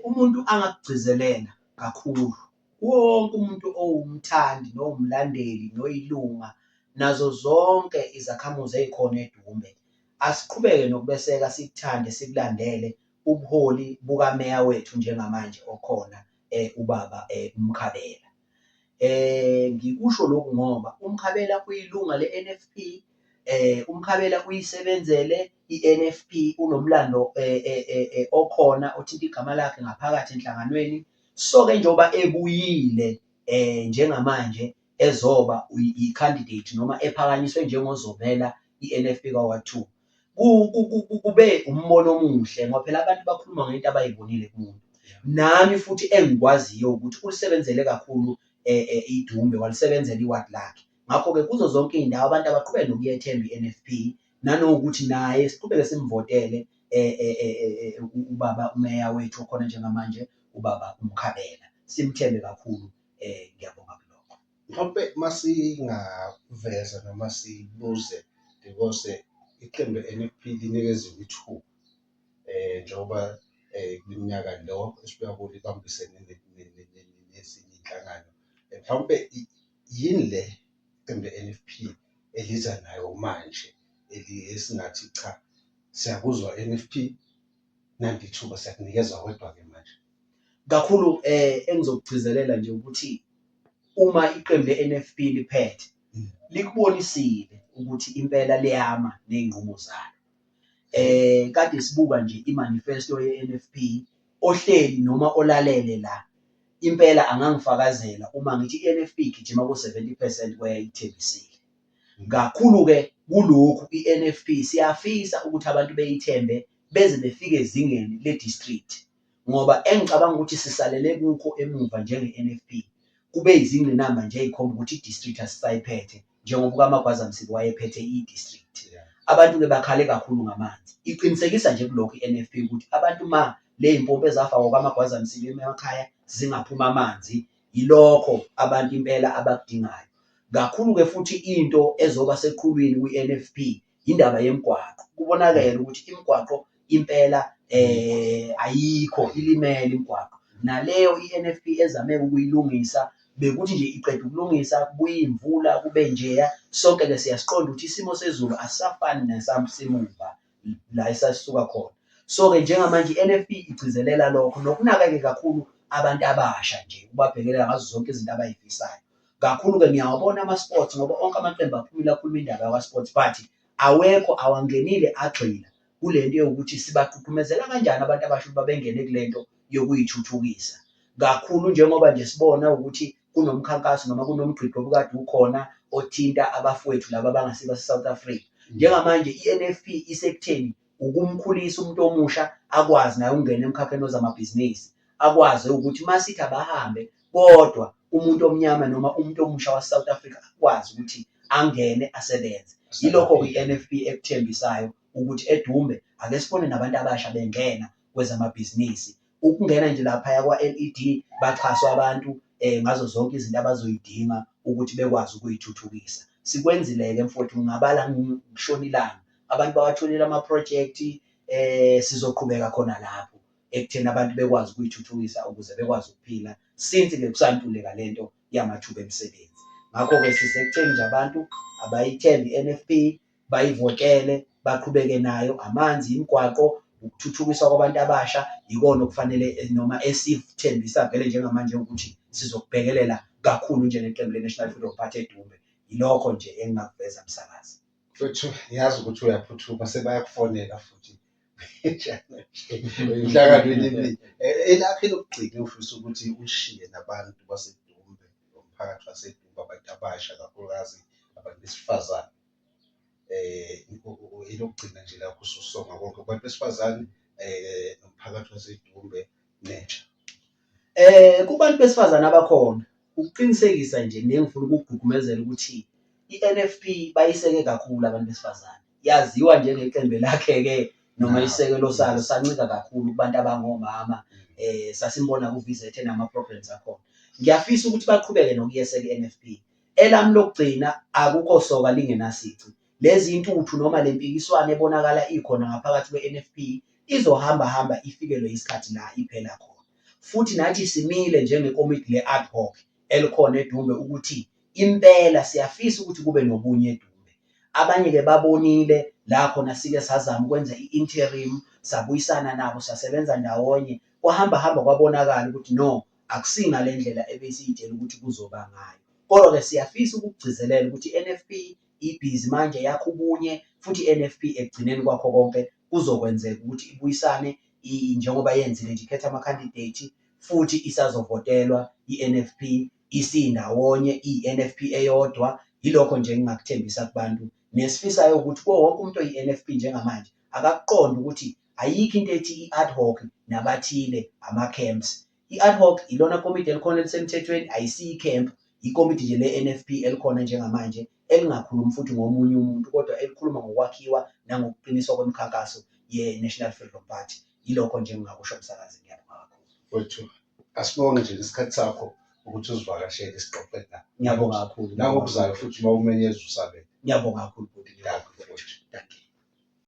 umuntu angakugcizelela kakhulu, wonke umuntu owumthandi nowumlandeli noyilunga nazo zonke izakhamuzi ey'khona eDumbe, asiqhubeke nokubeseka, sikuthande, sikulandele ubuholi bukameya wethu njengamanje okhona ubaba uMkhabela. Ngikusho lokhu ngoba uMkhabela uyilunga le-NFP, uMkhabela uyisebenzele i-NFP, unomlando okhona othinta igama lakhe ngaphakathi enhlanganweni. So-ke njengoba ebuyile njengamanje ezoba i-candidate noma ephakanyiswe njengozomela i-NFP ka-Ward 2, kube umbono omuhle ngoba phela abantu bakhuluma ngento abayibonile kumuntu. Nami futhi engikwaziyo ukuthi ulisebenzele kakhulu iDumbe, walisebenzela iwadi lakhe. Ngakho-ke kuzo zonke iy'ndawo abantu abaqhubeke nokuyethemba i-NFP, nanokuthi naye siqhubeke simvotele ubaba umeya wethu okhona njengamanje, ubaba uMkhabela, simthembe kakhulu. Ngiyabonga kulokho. Mhlawumbe masingaveza noma sibuze because iqembu le-NFP linikeziwe ithuba njengoba kwiminyaka lo esibuya kuyo libambisene nezinye iy'nhlangano. Mhlawumbe yini le iqembu le-NFP eliza nayo manje esingathi cha, siyakuzwa NFP, nanti ithuba siyakunikeza wedwa-ke manje? Kakhulu engizokugcizelela nje ukuthi uma iqembu le-NFP liphethe, likubonisile ukuthi impela liyama ney'nqumo zalo. Kade sibuka nje i-manifesto ye-NFP, ohleli noma olalele la, impela angangifakazela uma ngithi i-NFP igijima ku-70% kweyayithembisile. Kakhulu-ke kulokhu i-NFP siyafisa ukuthi abantu beyithembe beze befike ezingeni le-district, ngoba engicabanga ukuthi sisalele kukho emuva njenge-NFP, kube izingqinamba nje ey'khomba ukuthi i-district asisayiphethe njengoba ukaMagwazamsile wayephethe i-district. Abantu-ke bakhale kakhulu ngamanzi. Iqinisekisa nje kulokhu i-NFP ukuthi abantu ma ley'mpompi ezafakwa kwaMagwazamsile emakhaya zingaphuma amanzi, yilokho abantu impela abakudingayo. Kakhulu-ke futhi into ezoba seqhulwini kwi-NFP indaba yemigwaqo. Kubonakele ukuthi imigwaqo impela ayikho, ilimele imigwaqo. Naleyo i-NFP ezame ukuyilungisa, bekuthi nje iqeda ukulungisa kubuye imvula kube njeya. Sonke-ke siyasiqonda ukuthi isimo sezulu asisafani nesasemuva la esasisuka khona. So-ke njengamanje i-NFP igcizelela lokho nokunaka-ke kakhulu abantu abasha nje, ubabhekelela ngazo zonke izinto abay'fisayo. Kakhulu-ke ngiyawabona ama-sports ngoba onke amaqembu aphumile akhuluma indaba yakwa-sports, but awekho awangenile agxila kule nto yokuthi sibagqugqumezela kanjani abantu abasha ukuba bengene kule nto yokuyithuthukisa. Kakhulu njengoba nje sibona ukuthi kunomkhankaso noma kunomgqigqo obukade ukhona othinta abafowethu laba abangasibo base-South Africa. Njengamanje i-NFP isekutheni ukumkhulisa umuntu omusha akwazi naye ukungena emkhakheni wezamabhizinisi, akwazi ukuthi masithi abahambe kodwa umuntu omnyama noma umuntu omusha wase-South Africa akwazi ukuthi angene asebenze. Yilokho-ke i-NFP ekuthembisayo ukuthi eDumbe ake sibone nabantu abasha bengena kwezamabhizinisi. Ukungena nje laphaya kwa-LED baxhaswa abantu ngazo zonke izinto abazoyidinga ukuthi bekwazi ukuyithuthukisa. Sikwenzile-ke mfowethu, ngingabala ngishona ilanga, abantu bawatholile amaphrojekthi, sizoqhubeka khona lapho ekutheni abantu bekwazi ukuyithuthukisa ukuze bekwazi ukuphila since-ke kusantuleka lento yamathuba emisebenzi. Ngakho-ke sisekutheni nje abantu abayithembe i-NFP, bayivotele, baqhubeke nayo. Amanzi, imigwaqo, ukuthuthukiswa kwabantu abasha yikona okufanele noma esithembisa vele njengamanje ukuthi sizokubhekelela kakhulu njengeqembu le-National Freedom Party eDumbe. Yilokho nje engingakuveza msakazi. Mfethu, ngiyazi ukuthi uyaphuthuma, sebayakufonela futhi enhlanganweni emini. Elakho elokugcina ufisa ukuthi ushiye nabantu baseDumbe, umphakathi waseDumbe, abantu abasha kakhulukazi abantu besifazane. Elokugcina nje lapho ususonga konke abantu besifazane nomphakathi waseDumbe nentsha. Kubantu besifazane abakhona, ukuqinisekisa nje nengifuna ukukugqugqumezela ukuthi i-NFP bayiseke kakhulu abantu besifazane. Yaziwa njengeqembu lakhe-ke noma isekelo salo sancika kakhulu kubantu abangomama, sasimbona ku-Visit nama-programs akhona. Ngiyafisa ukuthi baqhubeke nokuyeseka i-NFP. Elami lokugcina akukho soka lingenasici. Lezi ntuthu noma le mpikiswano ebonakala ikhona ngaphakathi kwe-NFP izohamba ifikelwe isikhathi la iphela khona. Futhi nathi simile njengekomiti le-ad hoc elikhona eDumbe ukuthi impela siyafisa ukuthi kube nobunye eDumbe. Abanye-ke babonile la khona sike sazama ukwenza i-interim, sabuyisana nabo, sasebenza ndawonye, kwahamba kwabonakala ukuthi no, akusingale ndlela ebesiyitshela ukuthi kuzoba ngayo. Kodwa-ke siyafisa ukukugcizelela ukuthi i-NFP ibhizi manje yakho ubunye, futhi i-NFP ekugcineni kwakho konke kuzokwenzeka ukuthi ibuyisane njengoba yenzile nje, ikhetha ama-candidate futhi isazovotelwa i-NFP isindawonye, i-NFP eyodwa. Yilokho nje engingakuthembisa kubantu, nesifisayo ukuthi kuwo wonke umuntu oyi-NFP njengamanje akakuqonde ukuthi ayikho into ethi i-ad hoc nabathile ama-camps. I-ad hoc ilona komiti elikhona elisemthethweni, ayisiyo i-camp, ikomiti nje le-NFP elikhona njengamanje elingakhulumi futhi ngomunye umuntu, kodwa elikhuluma ngokwakhiwa nangokuqiniswa kwemikhankaso ye-National Freedom Party. Yilokho nje engingakusho msakazi. Ngiyabonga kakhulu. Wethu, asibonge nje isikhathi sakho ukuthi uzivakashele isixoxe nawe. Ngiyabonga kakhulu. Nangokuzayo futhi uma umenyeza usabe. Ngiyabonga kakhulu. Ngiyabonga futhi. Thank you.